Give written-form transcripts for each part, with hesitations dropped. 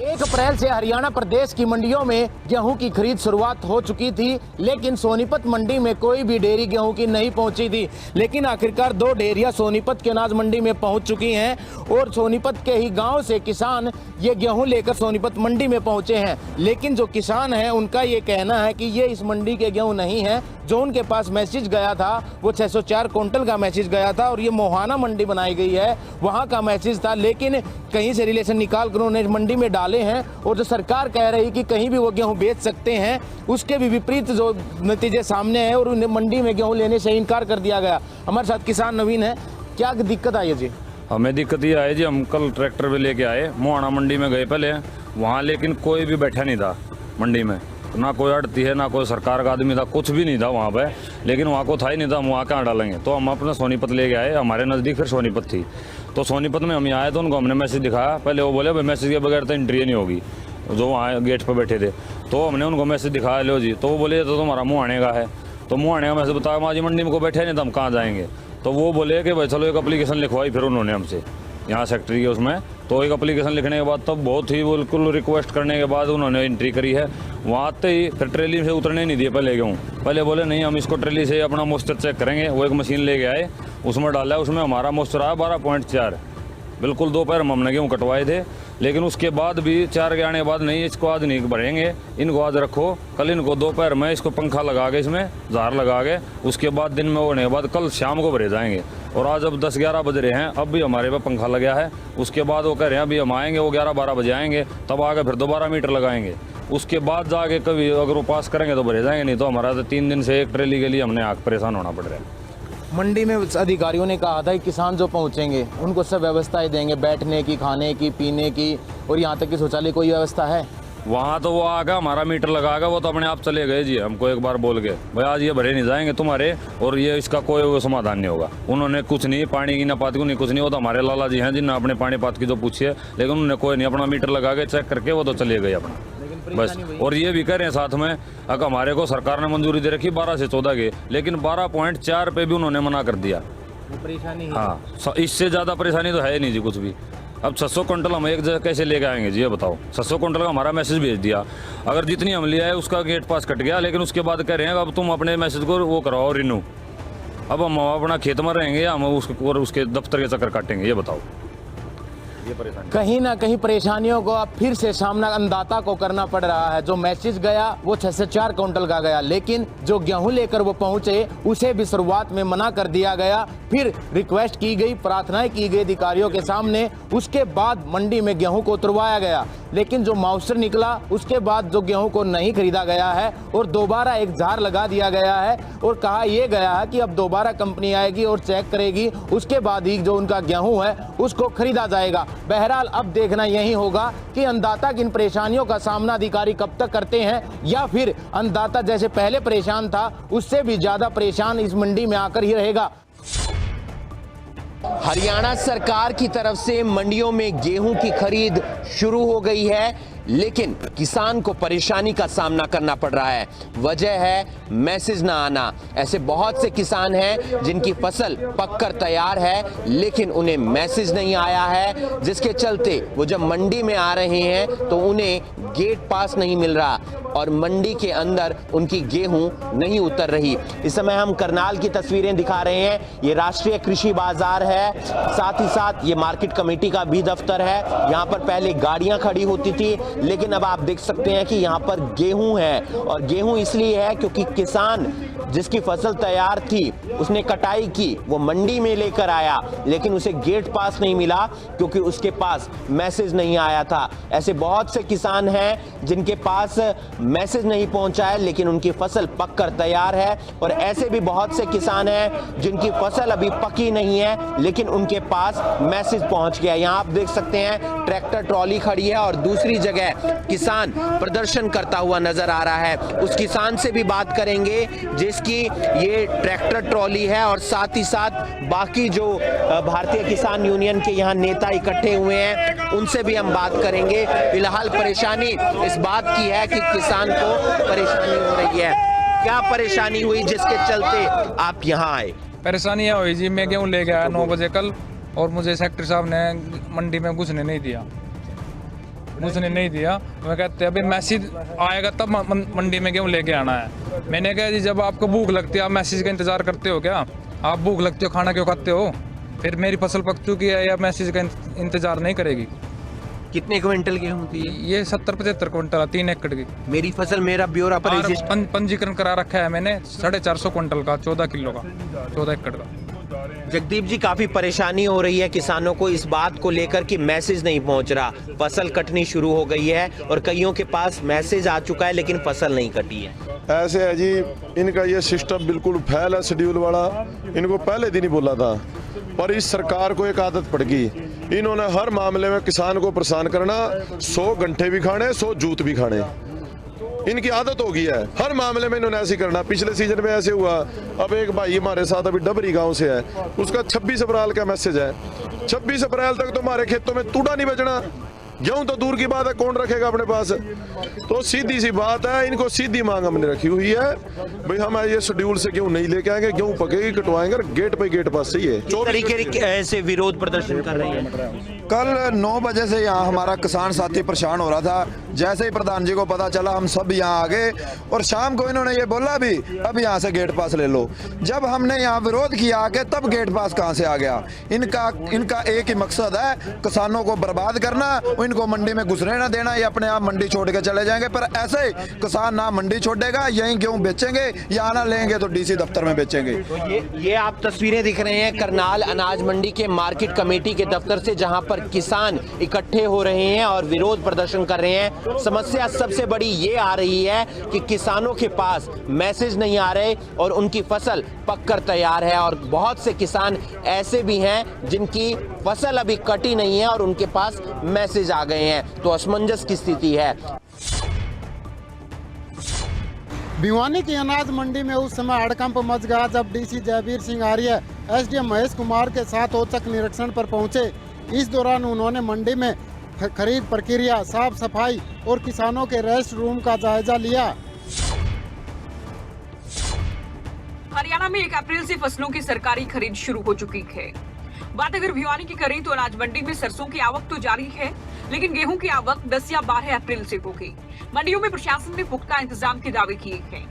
1 अप्रैल से हरियाणा प्रदेश की मंडियों में गेहूं की खरीद शुरुआत हो चुकी थी, लेकिन सोनीपत मंडी में कोई भी डेयरी गेहूं की नहीं पहुंची थी। लेकिन आखिरकार 2 डेयरियां सोनीपत के अनाज मंडी में पहुंच चुकी हैं और सोनीपत के ही गांव से किसान ये गेहूं लेकर सोनीपत मंडी में पहुंचे हैं। लेकिन जो किसान हैं उनका ये कहना है कि ये इस मंडी के गेहूं नहीं है। जो उनके पास मैसेज गया था वो 604 क्विंटल का मैसेज गया था और ये मोहाना मंडी बनाई गई है, वहाँ का मैसेज था। लेकिन कहीं से रिलेशन निकाल कर उन्होंने मंडी में डाले हैं और जो सरकार कह रही कि कहीं भी वो गेहूं बेच सकते हैं, उसके भी विपरीत जो नतीजे सामने हैं और उन्हें मंडी में गेहूं लेने से इनकार कर दिया गया। हमारे साथ किसान नवीन है, क्या दिक्कत आई है जी? हमें दिक्कत ये आई जी, हम कल ट्रैक्टर पे लेके आए, मोहाना मंडी में गए पहले वहाँ, लेकिन कोई भी बैठा नहीं था मंडी में, ना कोई अड़ती है ना कोई सरकार का आदमी था, कुछ भी नहीं था वहाँ पे। लेकिन वहाँ को था ही नहीं था, हम वहाँ कहाँ डालेंगे, तो हम अपने सोनीपत लेके आए। हमारे नज़दीक फिर सोनीपत थी, तो सोनीपत में हम आए तो उनको हमने मैसेज दिखाया। पहले वो बोले भाई मैसेज के बगैर तो एंट्री नहीं होगी, जो वहाँ गेट पर बैठे थे। तो हमने उनको मैसेज दिखाया, लो जी, तो वो बोले तो तुम्हारा मुँह का है, तो मुँह का मैसेज बताया, माँ जी मंडी में को बैठे नहीं तो हम कहाँ जाएंगे। तो वो बोले कि भाई चलो एक एप्लीकेशन लिखवाई फिर उन्होंने हमसे यहाँ सेक्रेटरी के उसमें। तो एक एप्लीकेशन लिखने के बाद तब बहुत ही बिल्कुल रिक्वेस्ट करने के बाद उन्होंने एंट्री करी है। वहाँ आते ही फिर ट्रेली से उतरने नहीं दिए पहले गेहूँ। पहले बोले नहीं हम इसको ट्रेली से अपना मॉइस्चर चेक करेंगे। वो एक मशीन लेके आए, उसमें डाला, उसमें हमारा मॉइस्चर आया 12.4। बिल्कुल दोपहर में हमने गेहूँ कटवाए थे। लेकिन उसके बाद भी 4 के आने के बाद नहीं, इसको आज नहीं भरेंगे, इनको आज रखो, कल इनको दोपहर में इसको पंखा लगा के इसमें जार लगा के उसके बाद दिन में होने के बाद कल शाम को भरे जाएंगे। और आज अब 10-11 बज रहे हैं, अब भी हमारे पे पंखा लगा है। उसके बाद वो कह रहे हैं अभी हम आएंगे, वो 11-12 बजे आएंगे, तब आके फिर दोबारा मीटर लगाएंगे। उसके बाद जाके कभी अगर वो पास करेंगे तो भरे जाएंगे, नहीं तो हमारा तो 3 दिन से एक ट्रेली के लिए हमने आग परेशान होना पड़ रहा है। मंडी में अधिकारियों ने कहा था कि किसान जो पहुंचेंगे उनको सब व्यवस्थाएं देंगे, बैठने की, खाने की, पीने की, और यहाँ तक कि शौचालय कोई व्यवस्था है? वहाँ तो वो आगा हमारा मीटर लगाएगा, वो तो अपने आप चले गए जी। हमको एक बार बोल के भाई आज ये भरे नहीं जाएंगे तुम्हारे, और ये इसका कोई समाधान नहीं होगा। उन्होंने कुछ नहीं, पानी की ना पात को नहीं, कुछ नहीं। वो तो हमारे लाला जी हैं जिन्होंने अपने पानी पात की जो पूछी है, लेकिन उन्होंने कोई नहीं, अपना मीटर लगा के चेक करके वो तो चले गए अपना बस। और ये भी कह रहे हैं साथ में, अगर हमारे को सरकार ने मंजूरी दे रखी 12 से 14 के, लेकिन 12.4 पे भी उन्होंने मना कर दिया। परेशानी है। हाँ, इससे ज़्यादा परेशानी तो है नहीं जी कुछ भी। अब 600 क्विंटल हम एक जगह कैसे लेके आएंगे जी, ये बताओ। 600 क्विंटल का हमारा मैसेज भेज दिया, अगर जितनी हम लिया है उसका गेट पास कट गया, लेकिन उसके बाद कह रहे हैं अब तुम अपने मैसेज को वो कराओ रिन्यू। अब हम अपना खेत में रहेंगे या हम उसके दफ्तर के चक्कर काटेंगे, ये बताओ। ये परेशानी कहीं ना कहीं परेशानियों को अब फिर से सामना अन्नदाता को करना पड़ रहा है। जो मैसेज गया वो 604 क्विंटल का गया, लेकिन जो गेहूं लेकर वो पहुंचे उसे भी शुरुआत में मना कर दिया गया। फिर रिक्वेस्ट की गई, प्रार्थनाएं की गई अधिकारियों के सामने, उसके बाद मंडी में गेहूं को उतरवाया गया। लेकिन जो मॉइस्चर निकला उसके बाद जो गेहूं को नहीं खरीदा गया है और दोबारा एक जार लगा दिया गया है और कहा यह गया है कि अब दोबारा कंपनी आएगी और चेक करेगी, उसके बाद ही जो उनका गेहूं है उसको खरीदा जाएगा। बहरहाल अब देखना यही होगा कि अन्नदाता की इन परेशानियों का सामना अधिकारी कब तक करते हैं, या फिर अन्नदाता जैसे पहले परेशान था उससे भी ज्यादा परेशान इस मंडी में आकर ही रहेगा। हरियाणा सरकार की तरफ से मंडियों में गेहूं की खरीद शुरू हो गई है, लेकिन किसान को परेशानी का सामना करना पड़ रहा है। वजह है मैसेज ना आना। ऐसे बहुत से किसान हैं जिनकी फसल पककर तैयार है, लेकिन उन्हें मैसेज नहीं आया है, जिसके चलते वो जब मंडी में आ रहे हैं तो उन्हें गेट पास नहीं मिल रहा और मंडी के अंदर उनकी गेहूं नहीं उतर रही। इस समय हम करनाल की तस्वीरें दिखा रहे हैं। ये राष्ट्रीय कृषि बाजार है, साथ ही साथ ये मार्केट कमेटी का भी दफ्तर है। यहाँ पर पहले गाड़ियां खड़ी होती थी, लेकिन अब आप देख सकते हैं कि यहाँ पर गेहूं है, और गेहूं इसलिए है क्योंकि किसान जिसकी फसल तैयार थी उसने कटाई की, वो मंडी में लेकर आया, लेकिन उसे गेट पास नहीं मिला क्योंकि उसके पास मैसेज नहीं आया था। ऐसे बहुत से किसान हैं जिनके पास मैसेज नहीं पहुंचा है, लेकिन उनकी फसल पककर तैयार है, और ऐसे भी बहुत से किसान हैं जिनकी फसल अभी पकी नहीं है लेकिन उनके पास मैसेज पहुंच गया। यहाँ आप देख सकते हैं ट्रैक्टर ट्रॉली खड़ी है और दूसरी जगह किसान प्रदर्शन करता हुआ नजर आ रहा है। उस किसान से भी बात करेंगे जिसकी ये ट्रैक्टर ट्रॉली है, और साथ ही साथ बाकी जो भारतीय किसान यूनियन के यहाँ नेता इकट्ठे हुए हैं उनसे भी हम बात करेंगे। फिलहाल परेशानी इस बात की है कि किसान को परेशानी हो रही है। क्या परेशानी हुई जिसके चलते आप यहाँ आए? परेशानी यह हुई जी, मैं गेहूँ ले गया 9 बजे कल, और मुझे सेक्रेटरी साहब ने मंडी में घुसने नहीं दिया। उसने नहीं दिया। मैं कहते अभी मैसेज आएगा तब मंडी में गेहूँ लेके आना है। मैंने कहा जी जब आपको भूख लगती है आप मैसेज का इंतज़ार करते हो क्या? आप भूख लगती हो खाना क्यों खाते हो? फिर मेरी फसल पक चुकी है या मैसेज का इंतज़ार नहीं करेगी। कितने क्विंटल गेहूं थी? ये 70-75 क्विंटल 3 एकड़ की मेरी फसल मेरा ब्यौरा पर और रजिस्टर। पंजीकरण करा रखा है मैंने 450 क्विंटल का 14 किलो का 14 एकड़ का। जगदीप जी, काफी परेशानी हो रही है किसानों को इस बात को लेकर कि मैसेज नहीं पहुंच रहा। फसल कटनी शुरू हो गई है और कईयों के पास मैसेज आ चुका है लेकिन फसल नहीं कटी है। ऐसे है जी, इनका ये सिस्टम बिल्कुल फैल है शेड्यूल वाला। इनको पहले दिन ही बोला था, पर इस सरकार को एक आदत पड़ गई। इन्होंने हर मामले में किसान को परेशान करना, 100 घंटे भी खाने 100 जूत भी खाने, इनकी आदत हो गई है। हर मामले में इन्होंने ऐसे करना। पिछले सीजन में ऐसे हुआ। अब एक भाई हमारे साथ अभी डबरी गांव से है, उसका 26 अप्रैल का मैसेज है। 26 अप्रैल तक तो हमारे खेतों में तूड़ा नहीं बचना, गेहूं तो दूर की बात है, कौन रखेगा अपने पास। तो सीधी सी बात है, इनको सीधी मांग हमने रखी हुई है, भाई हम ये शेड्यूल से गेहूं नहीं लेके आएंगे, गेहूं पकेगी कटवाएंगे, गेट पे गेट पास सही है। किस तरीके से विरोध प्रदर्शन कर रही है? कल 9 बजे से यहाँ हमारा किसान साथी परेशान हो रहा था। जैसे ही प्रधान जी को पता चला हम सब यहाँ आ गए और शाम को इन्होंने ये बोला भी अब यहाँ से गेट पास ले लो। जब हमने यहाँ विरोध किया आके तब गेट पास कहाँ से आ गया? इनका एक ही मकसद है, किसानों को बर्बाद करना, इनको मंडी में घुसने ना देना। ये अपने आप मंडी छोड़ के चले जाएंगे, पर ऐसे किसान ना मंडी छोड़ेगा, यहीं गेहूँ बेचेंगे, यहाँ ना लेंगे तो डीसी दफ्तर में बेचेंगे। तो ये आप तस्वीरें दिख रहे हैं करनाल अनाज मंडी के मार्केट कमेटी के दफ्तर से, जहां पर किसान इकट्ठे हो रहे हैं और विरोध प्रदर्शन कर रहे हैं। समस्या सबसे बड़ी ये आ रही है कि किसानों के पास मैसेज नहीं आ रहे और उनकी फसल पककर तैयार है, और बहुत से किसान ऐसे भी हैं जिनकी फसल अभी कटी नहीं है और उनके पास मैसेज आ गए हैं। तो असमंजस की स्थिति है। भिवानी की अनाज मंडी में उस समय हड़कंप मच गया जब डीसी जयवीर सिंह आर्य एसडीएम महेश कुमार के साथ औचक निरीक्षण पर पहुंचे। इस दौरान उन्होंने मंडी में खरीद प्रक्रिया, साफ सफाई और किसानों के रेस्ट रूम का जायजा लिया। हरियाणा में 1 अप्रैल से फसलों की सरकारी खरीद शुरू हो चुकी है। बात अगर भिवानी की करें तो अनाज मंडी में सरसों की आवक तो जारी है, लेकिन गेहूं की आवक 10 या 12 अप्रैल से होगी। मंडियों में प्रशासन ने पुख्ता इंतजाम के दावे किए हैं।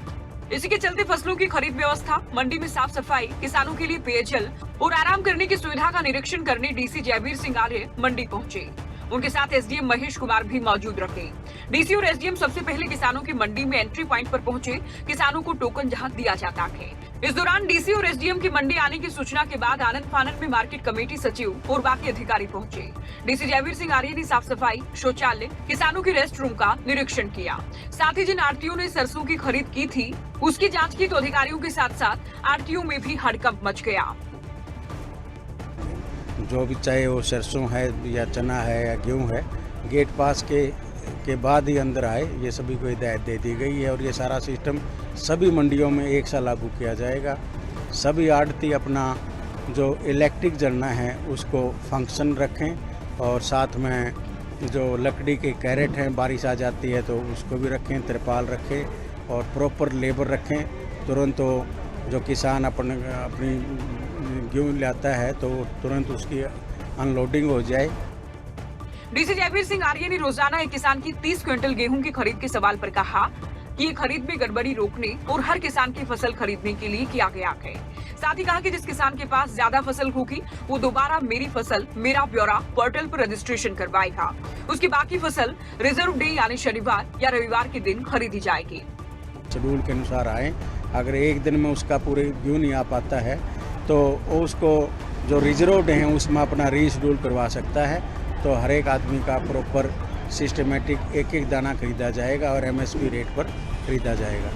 इसी के चलते फसलों की खरीद व्यवस्था, मंडी में साफ सफाई, किसानों के लिए पेयजल और आराम करने की सुविधा का निरीक्षण करने डीसी जयवीर सिंह आर्य मंडी पहुंचे। उनके साथ एसडीएम महेश कुमार भी मौजूद रहे। डीसी और एसडीएम सबसे पहले किसानों की मंडी में एंट्री पॉइंट पर पहुंचे। किसानों को टोकन जहां दिया जाता है। इस दौरान डीसी और एसडीएम की मंडी आने की सूचना के बाद आनंद फानन में मार्केट कमेटी सचिव और बाकी अधिकारी पहुंचे। डीसी जयवीर सिंह आर्य ने साफ सफाई, शौचालय, किसानों के रेस्ट रूम का निरीक्षण किया। साथ ही जिन आढ़तियों ने सरसों की खरीद की थी उसकी जाँच की तो अधिकारियों के साथ साथ आढ़तियों में भी हड़कंप मच गया। जो भी चाहे वो सरसों है या चना है या गेहूँ है, गेट पास के बाद ही अंदर आए, ये सभी को हिदायत दे दी गई है। और ये सारा सिस्टम सभी मंडियों में एक साथ लागू किया जाएगा। सभी आढ़ती अपना जो इलेक्ट्रिक जलना है उसको फंक्शन रखें और साथ में जो लकड़ी के कैरेट हैं, बारिश आ जाती है तो उसको भी रखें, तिरपाल रखें और प्रॉपर लेबर रखें। तुरंत जो किसान अपनी गेहूँ लाता है तो तुरंत उसकी अनलोडिंग हो जाए। डीसी जयवीर सिंह आर्य ने रोजाना एक किसान की 30 क्विंटल गेहूं की खरीद के सवाल पर कहा कि ये खरीद में गड़बड़ी रोकने और हर किसान की फसल खरीदने के लिए किया गया है। साथ ही कहा कि जिस किसान के पास ज्यादा फसल होगी वो दोबारा मेरी फसल मेरा ब्यौरा पोर्टल पर रजिस्ट्रेशन करवाएगा। उसकी बाकी फसल रिजर्व डे यानी शनिवार या रविवार के दिन खरीदी जाएगी। शेड्यूल के अनुसार आए, अगर एक दिन में उसका पूरे गेहूँ नहीं आ पाता है तो उसको जो रिजर्व डे हैं उसमें अपना रीशेड्यूल करवा सकता है। तो हर एक आदमी का प्रॉपर सिस्टमेटिक एक एक दाना खरीदा जाएगा और एमएसपी रेट पर खरीदा जाएगा।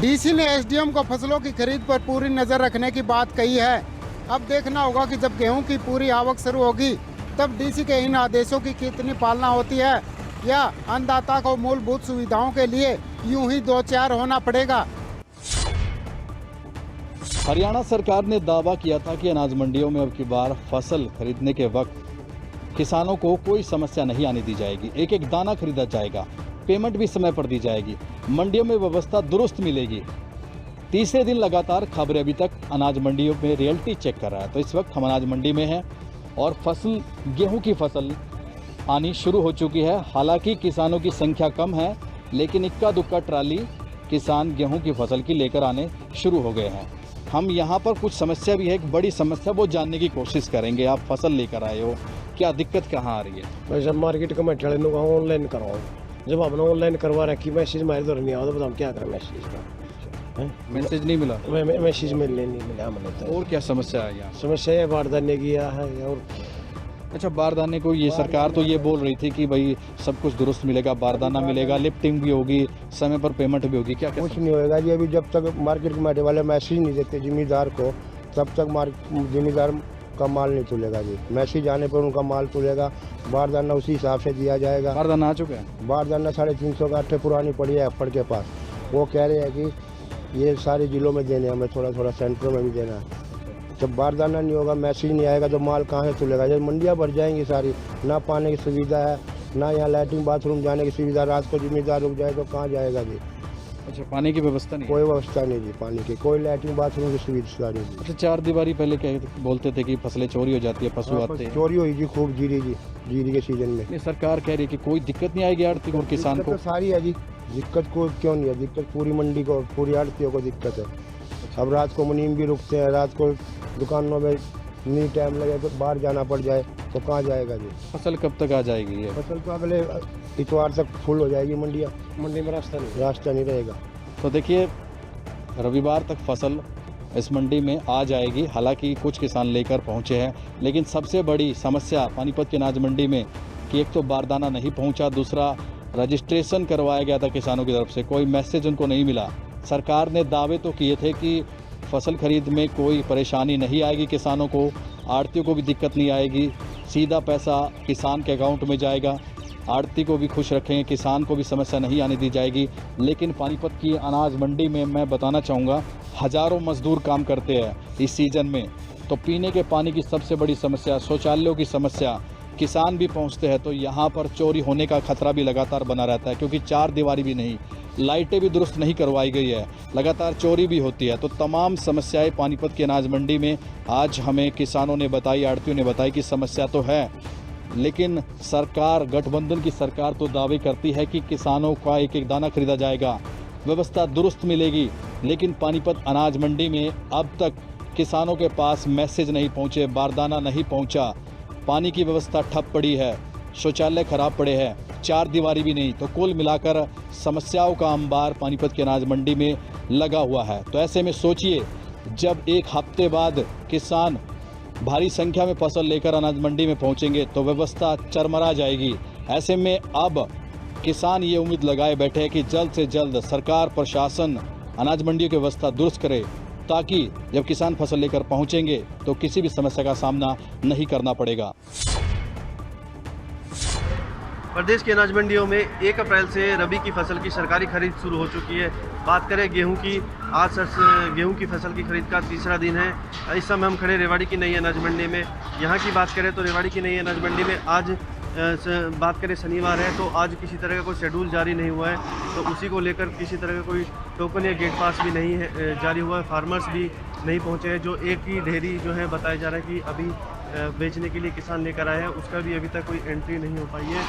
डीसी ने एसडीएम को फसलों की खरीद पर पूरी नजर रखने की बात कही है। अब देखना होगा कि जब गेहूं की पूरी आवक शुरू होगी तब डीसी के इन आदेशों की कितनी पालना होती है, या अन्नदाता को मूलभूत सुविधाओं के लिए यूं ही 2-4 होना पड़ेगा। हरियाणा सरकार ने दावा किया था कि अनाज मंडियों में अब की बार फसल खरीदने के वक्त किसानों को कोई समस्या नहीं आने दी जाएगी। एक एक दाना खरीदा जाएगा, पेमेंट भी समय पर दी जाएगी, मंडियों में व्यवस्था दुरुस्त मिलेगी। तीसरे दिन लगातार खबरें अभी तक अनाज मंडियों में रियलिटी चेक कर रहा है। तो इस वक्त हम अनाज मंडी में हैं और फसल गेहूं की फसल आनी शुरू हो चुकी है। हालांकि किसानों की संख्या कम है, लेकिन इक्का दुक्का ट्राली किसान गेहूं की फसल की लेकर आने शुरू हो गए हैं। हम यहाँ पर कुछ समस्या भी है, एक बड़ी समस्या वो जानने की कोशिश करेंगे। आप फसल लेकर आए हो, क्या दिक्कत कहाँ आ रही है? मैं जब मार्केट कमेटी वाले को ऑनलाइन करवाऊँ, जब हमने ऑनलाइन करवा रखी मैसेज हमारे दौर नहीं आओ तो हम क्या करें? मैसेज का मैसेज नहीं मिला, मैसेज मिलने नहीं मिला हमें। और क्या समस्या है यहाँ? समस्या है बारदाने की है। और अच्छा, बारदाने को ये सरकार तो ये बोल रही थी कि भाई सब कुछ दुरुस्त मिलेगा, बारदाना मिलेगा, लिफ्टिंग भी होगी, समय पर पेमेंट भी होगी। क्या कुछ नहीं होएगा जी। अभी जब तक मार्केट कमेटी वाले मैसेज नहीं देते जिम्मेदार को, तब तक जिम्मेदार का माल नहीं तुलेगा जी। मैसेज आने पर उनका माल तुलेगा, बारदाना उसी हिसाब से दिया जाएगा। बारदाना आ चुका है? बारदाना 350 का अट्ठे पुरानी पड़ी है अफड़ के पास। वो कह रहे हैं कि ये सारे जिलों में देने, हमें थोड़ा थोड़ा सेंटरों में भी देना है। जब बारदाना नहीं होगा, मैसेज नहीं आएगा, तो माल कहाँ से तुलेगा? जब मंडियाँ भर जाएंगी सारी, ना पानी की सुविधा है, ना यहाँ लैट्रिन बाथरूम जाने की सुविधा, रात को जिम्मेदार रुक जाए तो कहाँ जाएगा जी? अच्छा, पानी की व्यवस्था नहीं? कोई व्यवस्था नहीं जी, पानी की कोई लैट्रिन बाथरूम की सुविधा नहीं जी। अच्छा, 4 दीवारी पहले क्या बोलते थे कि फसलें चोरी हो जाती है, पशु आते हैं? चोरी हुई जी खूब जीरी के सीजन में। सरकार कह रही है कि कोई दिक्कत नहीं आएगी आड़ती और किसान को? सारी है जी, दिक्कत को क्यों नहीं है? दिक्कत पूरी मंडी को, पूरी आड़तियों को दिक्कत है। अब रात को मुनीम भी रुकते हैं, रात को दुकानों में नहीं टाइम लगे तो बाहर जाना पड़ जाए तो कहाँ जाएगा जी? फसल कब तक आ जाएगी? ये फसल तो अगले इतवार तक फुल हो जाएगी मंडियाँ। मंडी में रास्ता नहीं रहेगा। तो देखिए, रविवार तक फसल इस मंडी में आ जाएगी। हालांकि कुछ किसान लेकर पहुंचे हैं, लेकिन सबसे बड़ी समस्या पानीपत की अनाज मंडी में कि एक तो बारदाना नहीं पहुंचा, दूसरा रजिस्ट्रेशन करवाया गया था किसानों की तरफ से, कोई मैसेज उनको नहीं मिला। सरकार ने दावे तो किए थे कि फसल खरीद में कोई परेशानी नहीं आएगी किसानों को, आड़तियों को भी दिक्कत नहीं आएगी, सीधा पैसा किसान के अकाउंट में जाएगा, आड़ती को भी खुश रखेंगे, किसान को भी समस्या नहीं आने दी जाएगी। लेकिन पानीपत की अनाज मंडी में मैं बताना चाहूँगा, हज़ारों मजदूर काम करते हैं इस सीज़न में। तो पीने के पानी की सबसे बड़ी समस्या, शौचालयों की समस्या, किसान भी पहुंचते हैं तो यहाँ पर चोरी होने का खतरा भी लगातार बना रहता है, क्योंकि 4 दीवारी भी नहीं, लाइटें भी दुरुस्त नहीं करवाई गई है, लगातार चोरी भी होती है। तो तमाम समस्याएं पानीपत की अनाज मंडी में आज हमें किसानों ने बताई, आड़तियों ने बताई कि समस्या तो है, लेकिन सरकार, गठबंधन की सरकार तो दावे करती है कि किसानों का एक एक दाना खरीदा जाएगा, व्यवस्था दुरुस्त मिलेगी। लेकिन पानीपत अनाज मंडी में अब तक किसानों के पास मैसेज नहीं पहुँचे, बारदाना नहीं पहुँचा, पानी की व्यवस्था ठप पड़ी है, शौचालय खराब पड़े हैं, 4 दीवारी भी नहीं। तो कुल मिलाकर समस्याओं का अंबार पानीपत के अनाज मंडी में लगा हुआ है। तो ऐसे में सोचिए, जब एक हफ्ते बाद किसान भारी संख्या में फसल लेकर अनाज मंडी में पहुंचेंगे तो व्यवस्था चरमरा जाएगी। ऐसे में अब किसान ये उम्मीद लगाए बैठे हैं कि जल्द से जल्द सरकार, प्रशासन अनाज मंडियों की व्यवस्था दुरुस्त करे, ताकि जब किसान फसल लेकर पहुंचेंगे तो किसी भी समस्या का सामना नहीं करना पड़ेगा। प्रदेश की अनाज मंडियों में 1 अप्रैल से रबी की फसल की सरकारी खरीद शुरू हो चुकी है। बात करें गेहूं की, आज गेहूं की फसल की खरीद का 3रा दिन है। इस समय हम खड़े रेवाड़ी की नई अनाज मंडी में। यहाँ की बात करें तो रेवाड़ी की नई अनाज मंडी में आज बात करें शनिवार है, तो आज किसी तरह का कोई शेड्यूल जारी नहीं हुआ है, तो उसी को लेकर किसी तरह का कोई टोकन या गेट पास भी नहीं है जारी हुआ है। फार्मर्स भी नहीं पहुँचे हैं। जो एक ही ढेरी जो है बताया जा रहा है कि अभी बेचने के लिए किसान लेकर आए हैं, उसका भी अभी तक कोई एंट्री नहीं हो पाई है।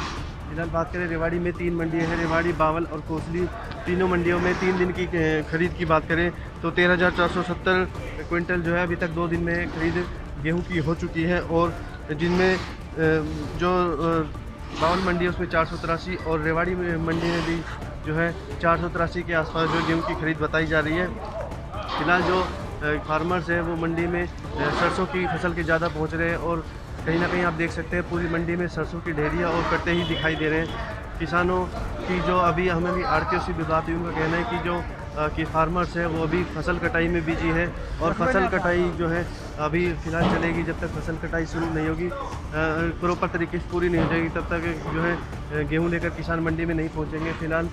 फिलहाल बात करें रेवाड़ी में 3 मंडियाँ हैं, रेवाड़ी, बावल और कोसली। तीनों मंडियों में 3 दिन की खरीद की बात करें तो 13,470 क्विंटल जो है अभी तक 2 दिन में खरीद गेहूं की हो चुकी है। और जिनमें जो बावल मंडी है उसमें 483 और रेवाड़ी मंडी में भी जो है 483 के आसपास जो गेहूं की खरीद बताई जा रही है। फिलहाल जो फार्मर्स हैं वो मंडी में सरसों की फसल के ज़्यादा पहुंच रहे हैं और कहीं ना कहीं आप देख सकते हैं पूरी मंडी में सरसों की ढेरियाँ और कट्टे ही दिखाई दे रहे हैं। किसानों की जो अभी हमें भी आड़तियों से भी बात हुई, उनका कहना है कि जो कि फार्मर्स है वो अभी फसल कटाई में बिजी है और फसल कटाई जो है अभी फ़िलहाल चलेगी। जब तक फसल कटाई शुरू नहीं होगी, प्रॉपर तरीके से पूरी नहीं हो जाएगी, तब तक जो है गेहूं लेकर किसान मंडी में नहीं पहुंचेंगे। फ़िलहाल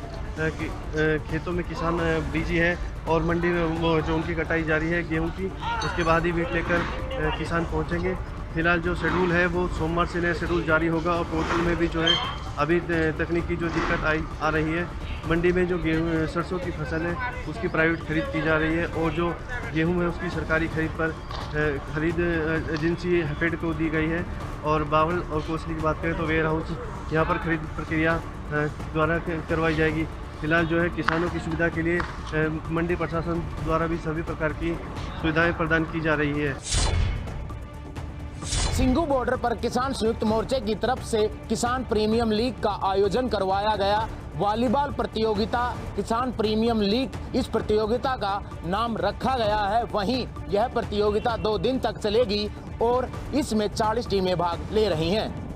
खेतों में किसान बिजी है और मंडी में वो जो उनकी कटाई जारी है गेहूं की, उसके बाद ही वीट लेकर किसान पहुँचेंगे। फ़िलहाल जो शेड्यूल है वो सोमवार से नया शेड्यूल जारी होगा और पोर्टल में भी जो है अभी तकनीकी जो दिक्कत आ रही है मंडी में जो गेहूँ सरसों की फसल है उसकी प्राइवेट खरीद की जा रही है और जो गेहूँ है उसकी सरकारी खरीद पर खरीद एजेंसी हेफेड को दी गई है। और बावल और कोसली की बात करें तो वेयर हाउस यहाँ पर खरीद प्रक्रिया द्वारा करवाई जाएगी। फिलहाल जो है किसानों की सुविधा के लिए मंडी प्रशासन द्वारा भी सभी प्रकार की सुविधाएं प्रदान की जा रही है। सिंघू बॉर्डर पर किसान संयुक्त मोर्चे की तरफ से किसान प्रीमियम लीग का आयोजन करवाया गया। वॉलीबॉल प्रतियोगिता किसान प्रीमियम लीग इस प्रतियोगिता का नाम रखा गया है। वहीं यह प्रतियोगिता 2 दिन तक चलेगी और इसमें 40 टीमें भाग ले रही हैं।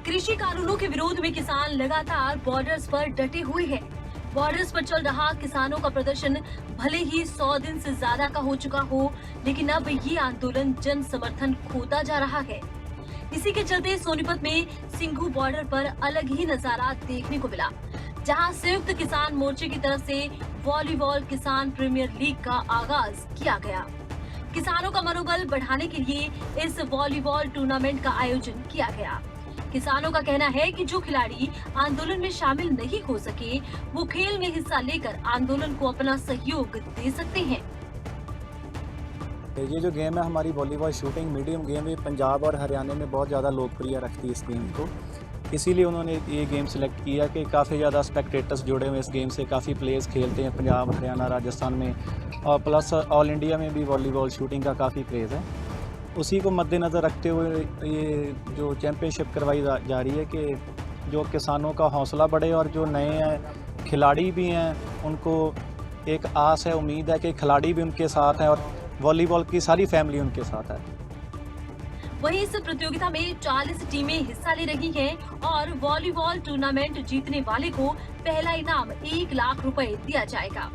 कृषि कानूनों के विरोध में किसान लगातार बॉर्डर्स पर डटे हुए हैं। बॉर्डर्स पर चल रहा किसानों का प्रदर्शन भले ही 100 दिन से ज्यादा का हो चुका हो, लेकिन अब ये आंदोलन जन समर्थन खोता जा रहा है। इसी के चलते सोनीपत में सिंघू बॉर्डर पर अलग ही नजारा देखने को मिला, जहां संयुक्त किसान मोर्चे की तरफ से वॉलीबॉल किसान प्रीमियर लीग का आगाज किया गया। किसानों का मनोबल बढ़ाने के लिए इस वॉलीबॉल टूर्नामेंट का आयोजन किया गया। किसानों का कहना है कि जो खिलाड़ी आंदोलन में शामिल नहीं हो सके, वो खेल में हिस्सा लेकर आंदोलन को अपना सहयोग दे सकते हैं। ये जो गेम है हमारी वॉलीबॉल शूटिंग मीडियम गेम, ये पंजाब और हरियाणा में बहुत ज़्यादा लोकप्रिय रखती है इस गेम को। इसीलिए उन्होंने ये गेम सिलेक्ट किया कि काफ़ी ज़्यादा स्पेक्टेटर्स जुड़े हुए इस गेम से, काफ़ी प्लेयर्स खेलते हैं पंजाब, हरियाणा, राजस्थान में, और प्लस ऑल इंडिया में भी वॉलीबॉल शूटिंग का काफ़ी क्रेज़ है। उसी को मद्देनज़र रखते हुए ये जो चैम्पियनशिप करवाई जा रही है कि जो किसानों का हौसला बढ़े और जो नए खिलाड़ी भी हैं उनको एक आस है, उम्मीद है कि खिलाड़ी भी उनके साथ हैं और वॉलीबॉल की सारी फैमिली उनके साथ है। वहीं इस प्रतियोगिता में 40 टीमें हिस्सा ले रही हैं और वॉलीबॉल टूर्नामेंट जीतने वाले को पहला इनाम 1 लाख रुपए दिया जाएगा।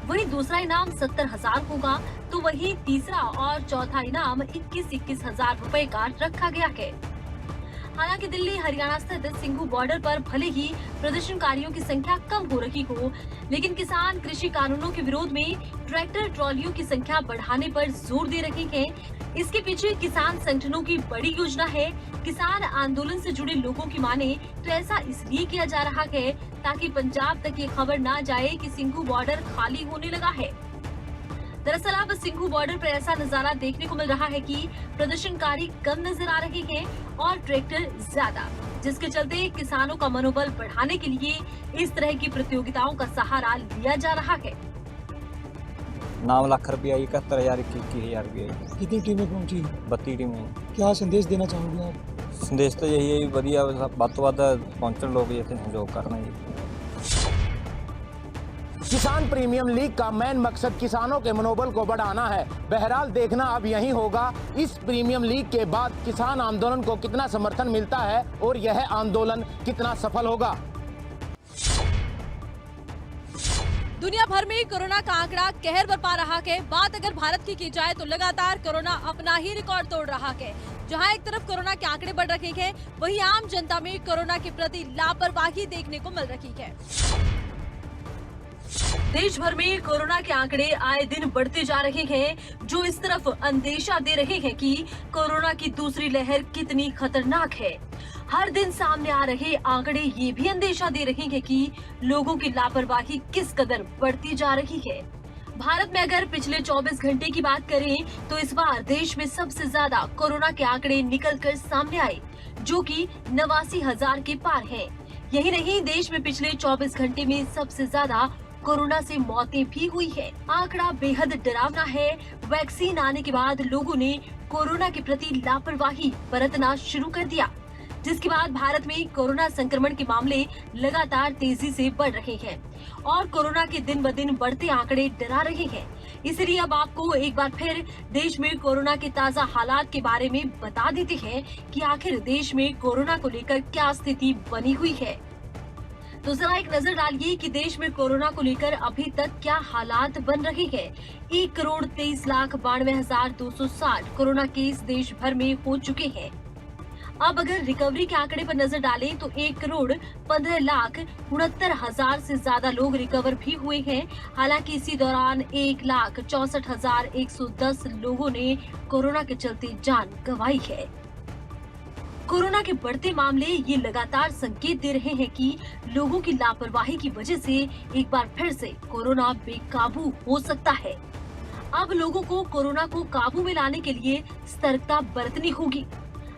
वहीं दूसरा इनाम 70,000 होगा, तो वहीं तीसरा और चौथा इनाम 21 हजार रुपए का रखा गया है। हालांकि दिल्ली हरियाणा स्थित सिंघू बॉर्डर पर भले ही प्रदर्शनकारियों की संख्या कम हो रही हो, लेकिन किसान कृषि कानूनों के विरोध में ट्रैक्टर ट्रॉलियों की संख्या बढ़ाने पर जोर दे रहे हैं। इसके पीछे किसान संगठनों की बड़ी योजना है। किसान आंदोलन से जुड़े लोगों की माने तो ऐसा इसलिए किया जा रहा है ताकि पंजाब तक ये खबर ना जाए कि सिंघू बॉर्डर खाली होने लगा है। दरअसल अब सिंघू बॉर्डर पर ऐसा नजारा देखने को मिल रहा है कि प्रदर्शनकारी कम नजर आ रहे हैं और ट्रैक्टर ज्यादा, जिसके चलते किसानों का मनोबल बढ़ाने के लिए इस तरह की प्रतियोगिताओं का सहारा लिया जा रहा है। 9 लाख रुपया, 71,000, 21,000 रुपया। कितनी टीमें पहुंची? 32 टीमें। क्या संदेश देना चाहोगे आप? संदेश तो यही है, वधिया ਵੱਧ ਤੋਂ ਵੱਧ पहुंचने लोग ਇੱਥੇ सहयोग करना है। किसान प्रीमियम लीग का मेन मकसद किसानों के मनोबल को बढ़ाना है। बहरहाल देखना अब यही होगा इस प्रीमियम लीग के बाद किसान आंदोलन को कितना समर्थन मिलता है और यह आंदोलन कितना सफल होगा। दुनिया भर में कोरोना का आंकड़ा कहर बरपा रहा है। बात अगर भारत की जाए तो लगातार कोरोना अपना ही रिकॉर्ड तोड़ रहा है। जहां एक तरफ कोरोना के आंकड़े बढ़ रहे हैं, वहीं आम जनता में कोरोना के प्रति लापरवाही देखने को मिल रही है। देश भर में कोरोना के आंकड़े आए दिन बढ़ते जा रहे हैं, जो इस तरफ अंदेशा दे रहे हैं कि कोरोना की दूसरी लहर कितनी खतरनाक है। हर दिन सामने आ रहे आंकड़े ये भी अंदेशा दे रहे हैं कि लोगों की लापरवाही किस कदर बढ़ती जा रही है। भारत में अगर पिछले 24 घंटे की बात करें तो इस बार देश में सबसे ज्यादा कोरोना के आंकड़े निकलकर सामने आए, जो कि 89,000 के पार हैं। यही नहीं, देश में पिछले 24 घंटे में सबसे ज्यादा कोरोना से मौतें भी हुई है। आंकड़ा बेहद डरावना है। वैक्सीन आने के बाद लोगों ने कोरोना के प्रति लापरवाही बरतना शुरू कर दिया, जिसके बाद भारत में कोरोना संक्रमण के मामले लगातार तेजी से बढ़ रहे हैं और कोरोना के दिन ब दिन बढ़ते आंकड़े डरा रहे हैं। इसलिए अब आपको एक बार फिर देश में कोरोना के ताजा हालात के बारे में बता देते हैं कि आखिर देश में कोरोना को लेकर क्या स्थिति बनी हुई है। तो जरा एक नजर डालिए कि देश में कोरोना को लेकर अभी तक क्या हालात बन रहे हैं। 1,23,92,260 कोरोना केस देश भर में हो चुके हैं। अब अगर रिकवरी के आंकड़े पर नजर डालें तो 1,15,69,000 से ज्यादा लोग रिकवर भी हुए हैं। हालांकि इसी दौरान 1,64,110 लोगों ने कोरोना के चलते जान गंवाई है। कोरोना के बढ़ते मामले ये लगातार संकेत दे रहे हैं कि लोगों की लापरवाही की वजह से एक बार फिर से कोरोना बेकाबू हो सकता है। अब लोगों को कोरोना को काबू में लाने के लिए सतर्कता बरतनी होगी।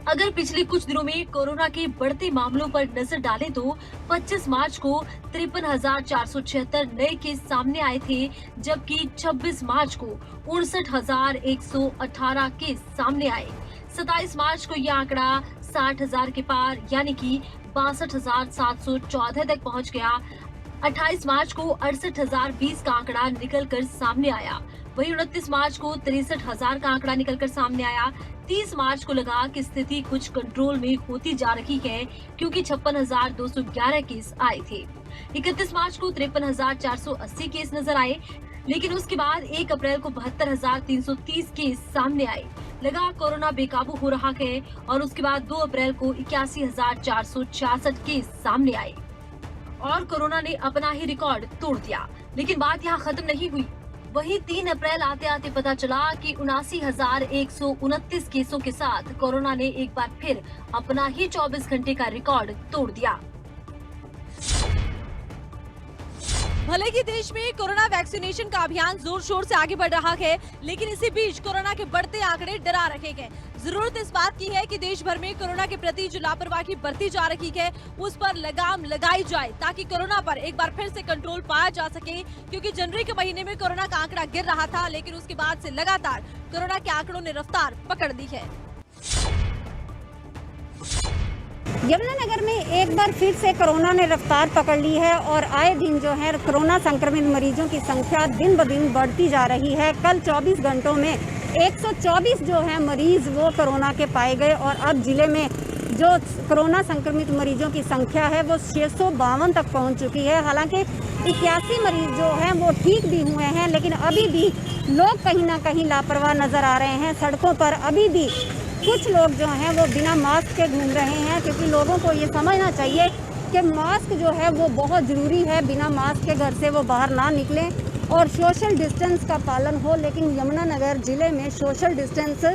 अगर पिछले कुछ दिनों में कोरोना के बढ़ते मामलों पर नजर डालें तो 25 मार्च को 53,476 नए केस सामने आए थे, जबकि 26 मार्च को 59,118 केस सामने आए। 27 मार्च को यह आंकड़ा 60,000 के पार यानी कि 62,714 तक पहुंच गया। 28 मार्च को 68,020 का आंकड़ा निकलकर सामने आया। वहीं 29 मार्च को 63,000 का आंकड़ा निकलकर सामने आया। 30 मार्च को लगा कि स्थिति कुछ कंट्रोल में होती जा रही है, क्योंकि 56,211 केस आए थे। 31 मार्च को 53,480 केस नजर आए, लेकिन उसके बाद 1 अप्रैल को 72,330 केस सामने आए। लगा कोरोना बेकाबू हो रहा है और उसके बाद 2 अप्रैल को 81,466 केस सामने आए और कोरोना ने अपना ही रिकॉर्ड तोड़ दिया। लेकिन बात यहाँ खत्म नहीं हुई। वहीं 3 अप्रैल आते आते पता चला कि 79,129 केसों के साथ कोरोना ने एक बार फिर अपना ही 24 घंटे का रिकॉर्ड तोड़ दिया। भले ही देश में कोरोना वैक्सीनेशन का अभियान जोर शोर से आगे बढ़ रहा है, लेकिन इसी बीच कोरोना के बढ़ते आंकड़े डरा रहे हैं। जरूरत इस बात की है कि देश भर में कोरोना के प्रति जो लापरवाही बरती जा रही है उस पर लगाम लगाई जाए, ताकि कोरोना पर एक बार फिर से कंट्रोल पाया जा सके। क्योंकि जनवरी के महीने में कोरोना का आंकड़ा गिर रहा था, लेकिन उसके बाद से लगातार कोरोना के आंकड़ों ने रफ्तार पकड़ ली है। यमुनानगर में एक बार फिर से कोरोना ने रफ्तार पकड़ ली है और आए दिन जो है कोरोना संक्रमित मरीजों की संख्या दिन ब दिन बढ़ती जा रही है। कल 24 घंटों में 124 जो है मरीज वो कोरोना के पाए गए और अब जिले में जो कोरोना संक्रमित मरीजों की संख्या है वो 652 तक पहुंच चुकी है। हालांकि 81 मरीज जो हैं वो ठीक भी हुए हैं, लेकिन अभी भी लोग कहीं ना कहीं लापरवाह नज़र आ रहे हैं। सड़कों पर अभी भी कुछ लोग जो हैं वो बिना मास्क के घूम रहे हैं, क्योंकि लोगों को ये समझना चाहिए कि मास्क जो है वो बहुत ज़रूरी है। बिना मास्क के घर से वो बाहर ना निकलें और सोशल डिस्टेंस का पालन हो। लेकिन यमुनानगर ज़िले में सोशल डिस्टेंस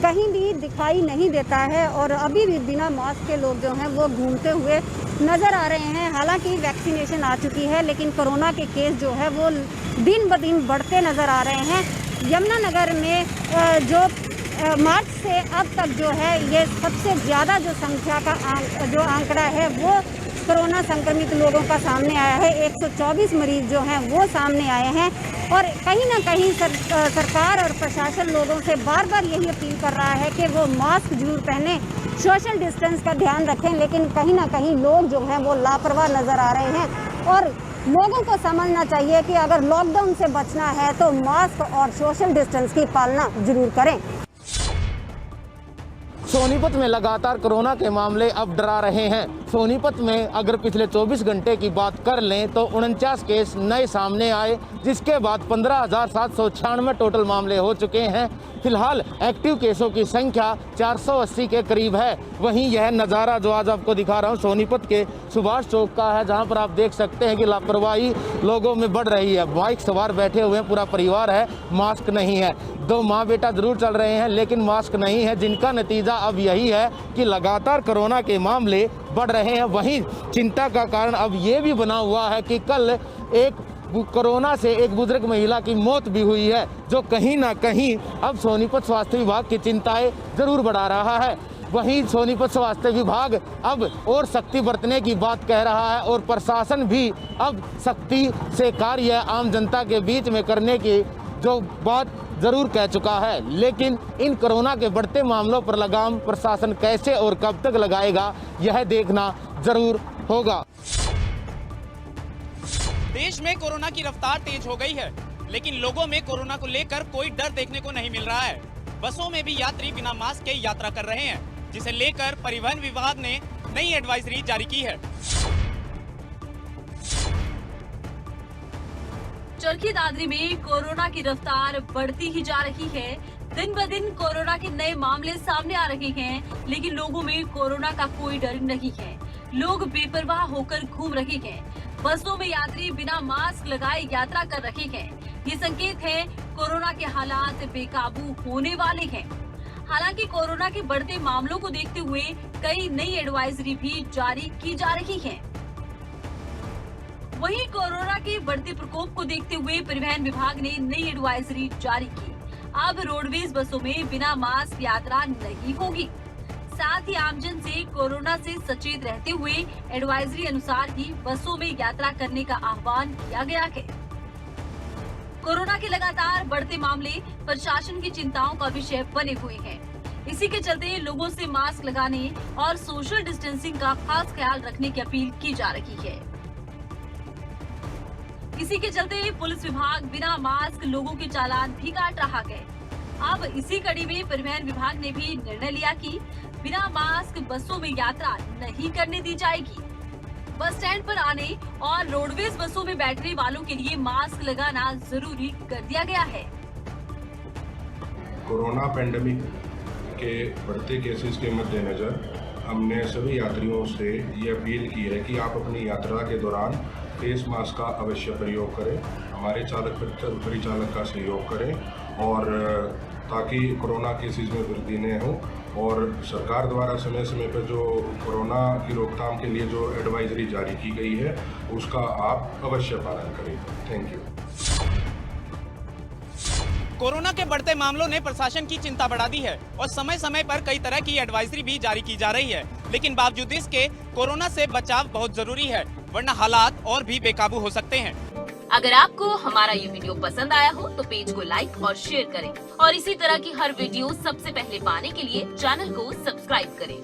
कहीं भी दिखाई नहीं देता है और अभी भी बिना मास्क के लोग जो हैं वो घूमते हुए नज़र आ रहे हैं। हालांकि वैक्सीनेशन आ चुकी है, लेकिन कोरोना के केस जो है वो दिन ब दिन बढ़ते नज़र आ रहे हैं। यमुनानगर में जो मार्च से अब तक जो है ये सबसे ज़्यादा जो संख्या का जो आंकड़ा है वो कोरोना संक्रमित लोगों का सामने आया है। 124 मरीज जो हैं वो सामने आए हैं और कहीं ना कहीं सरकार और प्रशासन लोगों से बार बार यही अपील कर रहा है कि वो मास्क जरूर पहने, सोशल डिस्टेंस का ध्यान रखें। लेकिन कहीं ना कहीं लोग जो हैं वो लापरवाह नज़र आ रहे हैं और लोगों को समझना चाहिए कि अगर लॉकडाउन से बचना है तो मास्क और सोशल डिस्टेंस की पालना जरूर करें। सोनीपत में लगातार कोरोना के मामले अब डरा रहे हैं। सोनीपत में अगर पिछले 24 घंटे की बात कर लें तो 49 केस नए सामने आए, जिसके बाद 15,796 टोटल मामले हो चुके हैं। फिलहाल एक्टिव केसों की संख्या 480 के करीब है। वहीं यह नज़ारा जो आज आपको दिखा रहा हूं सोनीपत के सुभाष चौक का है, जहां पर आप देख सकते हैं कि लापरवाही लोगों में बढ़ रही है। बाइक सवार बैठे हुए हैं, पूरा परिवार है, मास्क नहीं है। 2 माँ बेटा जरूर चल रहे हैं लेकिन मास्क नहीं है, जिनका नतीजा अब यही है कि लगातार कोरोना के मामले बढ़ रहे हैं। वहीं चिंता का कारण अब ये भी बना हुआ है कि कल एक कोरोना से एक बुजुर्ग महिला की मौत भी हुई है, जो कहीं ना कहीं अब सोनीपत स्वास्थ्य विभाग की चिंताएं जरूर बढ़ा रहा है। वहीं सोनीपत स्वास्थ्य विभाग अब और सख्ती बरतने की बात कह रहा है और प्रशासन भी अब सख्ती से कार्य आम जनता के बीच में करने की जो बात जरूर कह चुका है। लेकिन इन कोरोना के बढ़ते मामलों पर लगाम प्रशासन कैसे और कब तक लगाएगा, यह देखना जरूर होगा। देश में कोरोना की रफ्तार तेज हो गई है, लेकिन लोगों में कोरोना को लेकर कोई डर देखने को नहीं मिल रहा है। बसों में भी यात्री बिना मास्क के यात्रा कर रहे हैं, जिसे लेकर परिवहन विभाग ने नई एडवाइजरी जारी की है। चरखी दादरी में कोरोना की रफ्तार बढ़ती ही जा रही है। दिन ब दिन कोरोना के नए मामले सामने आ रहे हैं, लेकिन लोगों में कोरोना का कोई डर नहीं है। लोग बेपरवाह होकर घूम रहे हैं। बसों में यात्री बिना मास्क लगाए यात्रा कर रहे हैं। ये संकेत है कोरोना के हालात बेकाबू होने वाले हैं। हालांकि कोरोना के बढ़ते मामलों को देखते हुए कई नई एडवाइजरी भी जारी की जा रही है। वहीं कोरोना के बढ़ते प्रकोप को देखते हुए परिवहन विभाग ने नई एडवाइजरी जारी की। अब रोडवेज बसों में बिना मास्क यात्रा नहीं होगी। साथ ही आमजन से कोरोना से सचेत रहते हुए एडवाइजरी अनुसार ही बसों में यात्रा करने का आह्वान किया गया है। कोरोना के लगातार बढ़ते मामले प्रशासन की चिंताओं का विषय बने हुए हैं। इसी के चलते लोगों से मास्क लगाने और सोशल डिस्टेंसिंग का खास ख्याल रखने की अपील की जा रही है। इसी के चलते पुलिस विभाग बिना मास्क लोगों के चालान भी काट रहा है। अब इसी कड़ी में परिवहन विभाग ने भी निर्णय लिया कि बिना मास्क बसों में यात्रा नहीं करने दी जाएगी। बस स्टैंड पर आने और रोडवेज बसों में बैठने वालों के लिए मास्क लगाना जरूरी कर दिया गया है। कोरोना पेंडेमिक के बढ़ते केसेस के मद्देनजर हमने सभी यात्रियों से ये अपील की है कि आप अपनी यात्रा के दौरान फेस मास्क का अवश्य प्रयोग करें, हमारे चालक परिचालक का सहयोग करें और ताकि कोरोना केसेस में वृद्धि न हो। और सरकार द्वारा समय समय पर जो कोरोना की रोकथाम के लिए जो एडवाइजरी जारी की गई है उसका आप अवश्य पालन करें। Thank you. कोरोना के बढ़ते मामलों ने प्रशासन की चिंता बढ़ा दी है और समय समय पर कई तरह की एडवाइजरी भी जारी की जा रही है, लेकिन बावजूद इसके कोरोना से बचाव बहुत जरूरी है, वरना हालात और भी बेकाबू हो सकते हैं। अगर आपको हमारा ये वीडियो पसंद आया हो तो पेज को लाइक और शेयर करें और इसी तरह की हर वीडियो सबसे पहले पाने के लिए चैनल को सब्सक्राइब करें।